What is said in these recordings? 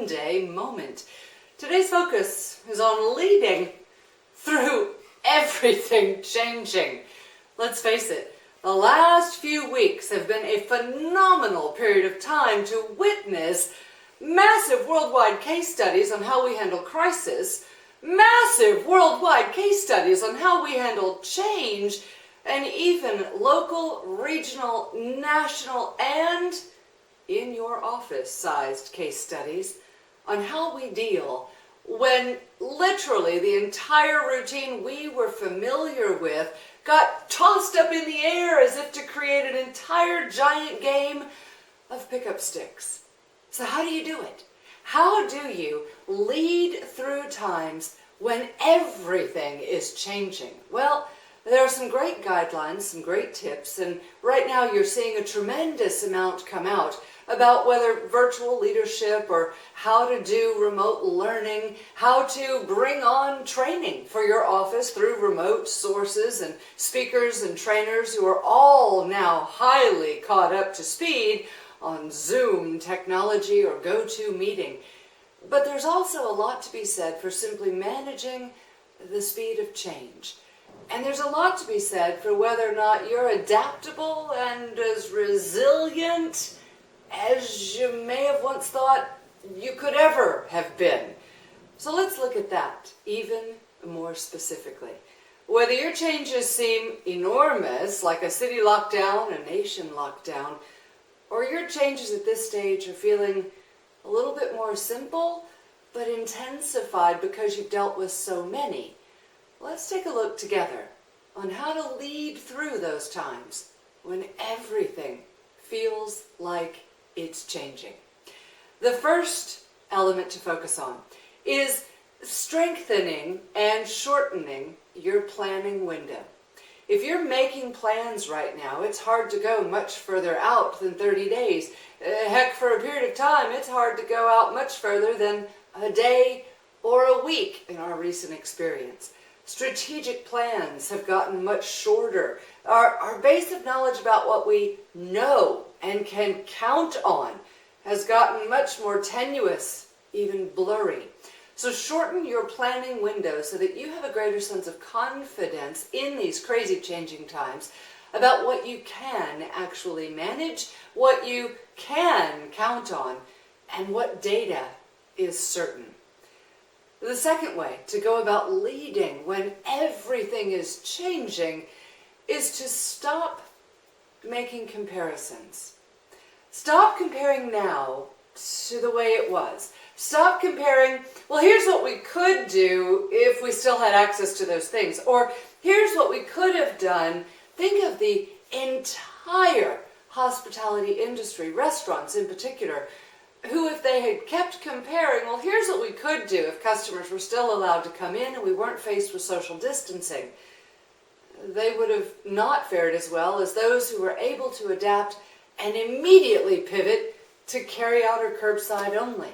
Monday moment. Today's focus is on leading through everything changing. Let's face it, the last few weeks have been a phenomenal period of time to witness massive worldwide case studies on how we handle crisis, massive worldwide case studies on how we handle change, and even local, regional, national, and in your office-sized case studies on how we deal when literally the entire routine we were familiar with got tossed up in the air as if to create an entire giant game of pick-up sticks. So how do you do it? How do you lead through times when everything is changing? Well, there are some great guidelines, some great tips, and right now you're seeing a tremendous amount come out about whether virtual leadership or how to do remote learning, how to bring on training for your office through remote sources and speakers and trainers who are all now highly caught up to speed on Zoom technology or GoToMeeting. But there's also a lot to be said for simply managing the speed of change. And there's a lot to be said for whether or not you're adaptable and as resilient as you may have once thought you could ever have been. So let's look at that even more specifically. Whether your changes seem enormous, like a city lockdown, a nation lockdown, or your changes at this stage are feeling a little bit more simple, but intensified because you've dealt with so many, let's take a look together on how to lead through those times when everything feels like it's changing. The first element to focus on is strengthening and shortening your planning window. If you're making plans right now, it's hard to go much further out than 30 days. Heck, for a period of time, it's hard to go out much further than a day or a week in our recent experience. Strategic plans have gotten much shorter. Our base of knowledge about what we know and can count on has gotten much more tenuous, even blurry. So shorten your planning window so that you have a greater sense of confidence in these crazy changing times about what you can actually manage, what you can count on, and what data is certain. The second way to go about leading when everything is changing is to stop making comparisons. Stop comparing now to the way it was. Stop comparing, well, here's what we could do if we still had access to those things. Or here's what we could have done. Think of the entire hospitality industry, restaurants in particular, who if they had kept comparing, well, here's what we could do if customers were still allowed to come in and we weren't faced with social distancing. They would have not fared as well as those who were able to adapt and immediately pivot to carry out or curbside only.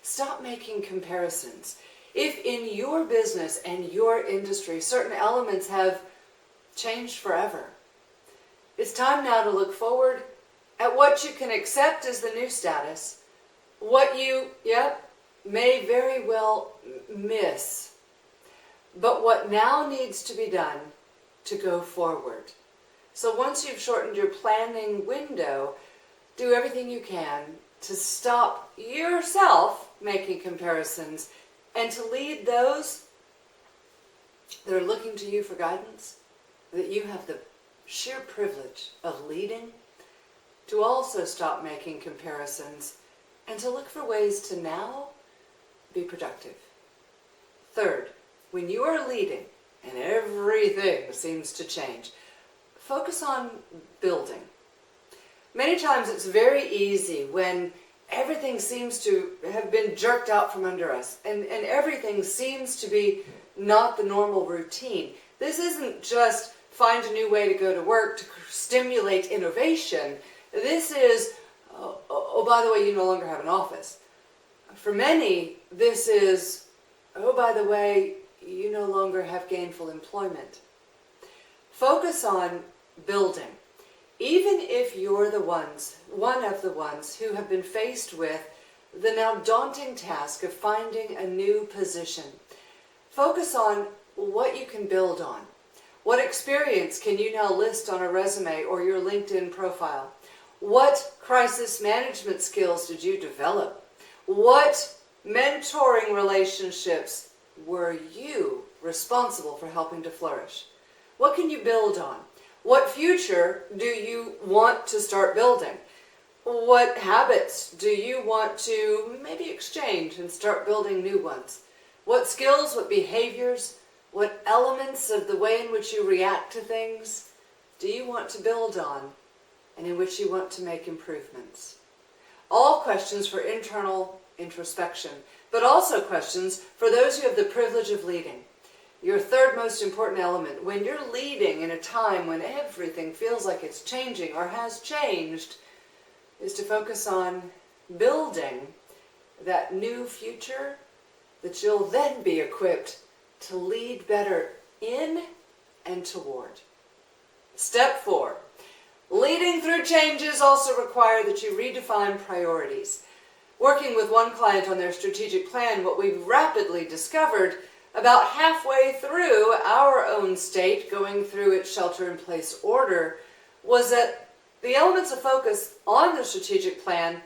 Stop making comparisons. If in your business and your industry certain elements have changed forever, it's time now to look forward at what you can accept as the new status, what you, may very well miss, but what now needs to be done to go forward. So once you've shortened your planning window, do everything you can to stop yourself making comparisons and to lead those that are looking to you for guidance, that you have the sheer privilege of leading, to also stop making comparisons and to look for ways to now be productive. Third, when you are leading and everything seems to change, focus on building. Many times it's very easy when everything seems to have been jerked out from under us and everything seems to be not the normal routine. This isn't just find a new way to go to work to stimulate innovation. This is, oh, by the way, you no longer have an office. For many, this is, oh, by the way, you no longer have gainful employment. Focus on building. Even if you're one of the ones who have been faced with the now daunting task of finding a new position. Focus on what you can build on. What experience can you now list on a resume or your LinkedIn profile? What crisis management skills did you develop? What mentoring relationships were you responsible for helping to flourish? What can you build on? What future do you want to start building? What habits do you want to maybe exchange and start building new ones? What skills, what behaviors, what elements of the way in which you react to things do you want to build on and in which you want to make improvements? All questions for internal introspection, but also questions for those who have the privilege of leading. Your third most important element, when you're leading in a time when everything feels like it's changing or has changed, is to focus on building that new future that you'll then be equipped to lead better in and toward. Step 4. Leading through changes also require that you redefine priorities. Working with one client on their strategic plan, what we've rapidly discovered about halfway through our own state, going through its shelter-in-place order, was that the elements of focus on the strategic plan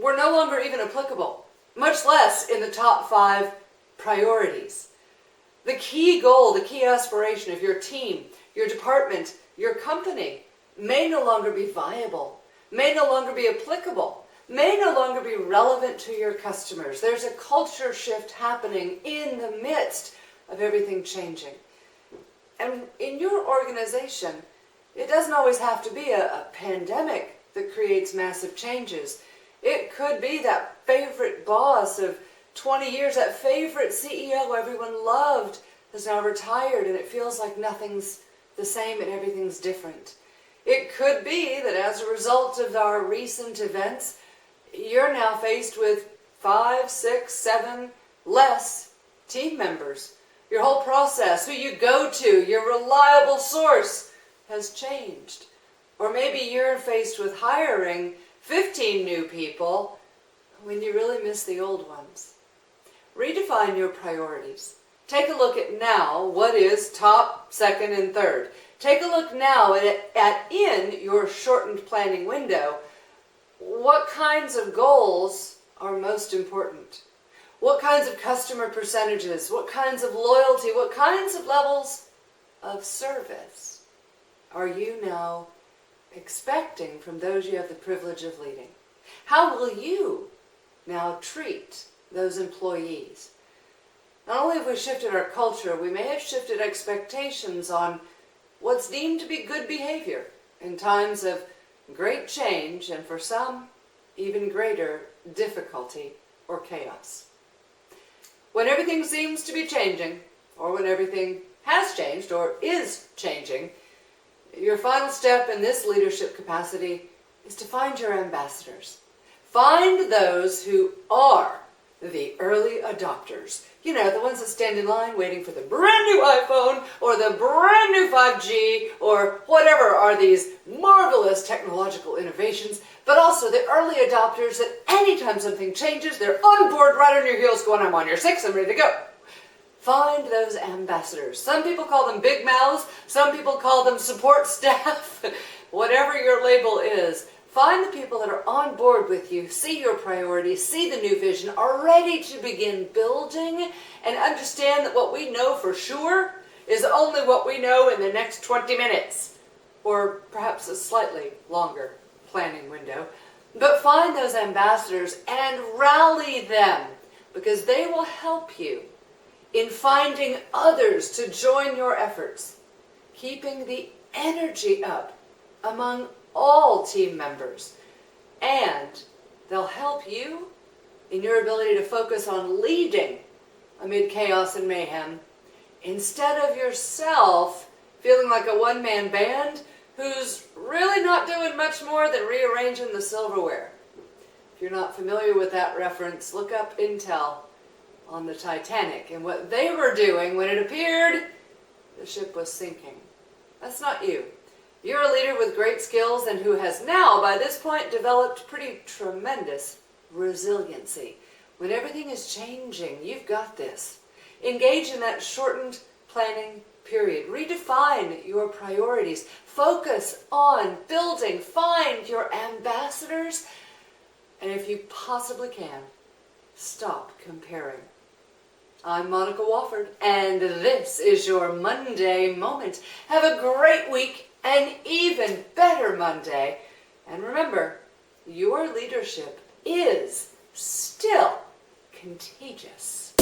were no longer even applicable, much less in the top 5 priorities. The key goal, the key aspiration of your team, your department, your company may no longer be viable, may no longer be applicable, may no longer be relevant to your customers. There's a culture shift happening in the midst of everything changing. And in your organization, it doesn't always have to be a pandemic that creates massive changes. It could be that favorite boss of 20 years, that favorite CEO everyone loved has now retired and it feels like nothing's the same and everything's different. It could be that as a result of our recent events, you're now faced with 5, 6, 7 less team members. Your whole process, who you go to, your reliable source has changed. Or maybe you're faced with hiring 15 new people when you really miss the old ones. Redefine your priorities. Take a look at now what is top, second, and third. Take a look now at in your shortened planning window, what kinds of goals are most important? What kinds of customer percentages? What kinds of loyalty? What kinds of levels of service are you now expecting from those you have the privilege of leading? How will you now treat those employees? Not only have we shifted our culture, we may have shifted expectations on what's deemed to be good behavior in times of great change and for some, even greater difficulty or chaos. When everything seems to be changing, or when everything has changed or is changing, your final step in this leadership capacity is to find your ambassadors. Find those who are the early adopters. You know, the ones that stand in line waiting for the brand new iPhone or the brand new 5G or whatever are these marvelous technological innovations, but also the early adopters that anytime something changes, they're on board right on your heels going, I'm on your 6, I'm ready to go. Find those ambassadors. Some people call them big mouths, some people call them support staff, whatever your label is. Find the people that are on board with you, see your priorities, see the new vision, are ready to begin building, and understand that what we know for sure is only what we know in the next 20 minutes, or perhaps a slightly longer planning window. But find those ambassadors and rally them, because they will help you in finding others to join your efforts, keeping the energy up among all team members, and they'll help you in your ability to focus on leading amid chaos and mayhem instead of yourself feeling like a one-man band who's really not doing much more than rearranging the silverware. If you're not familiar with that reference, look up Intel on the Titanic and what they were doing when it appeared the ship was sinking. That's not you. You're a leader with great skills and who has now, by this point, developed pretty tremendous resiliency. When everything is changing, you've got this. Engage in that shortened planning period. Redefine your priorities. Focus on building. Find your ambassadors. And if you possibly can, stop comparing. I'm Monica Wofford, and this is your Monday Moment. Have a great week, an even better Monday. And remember, your leadership is still contagious.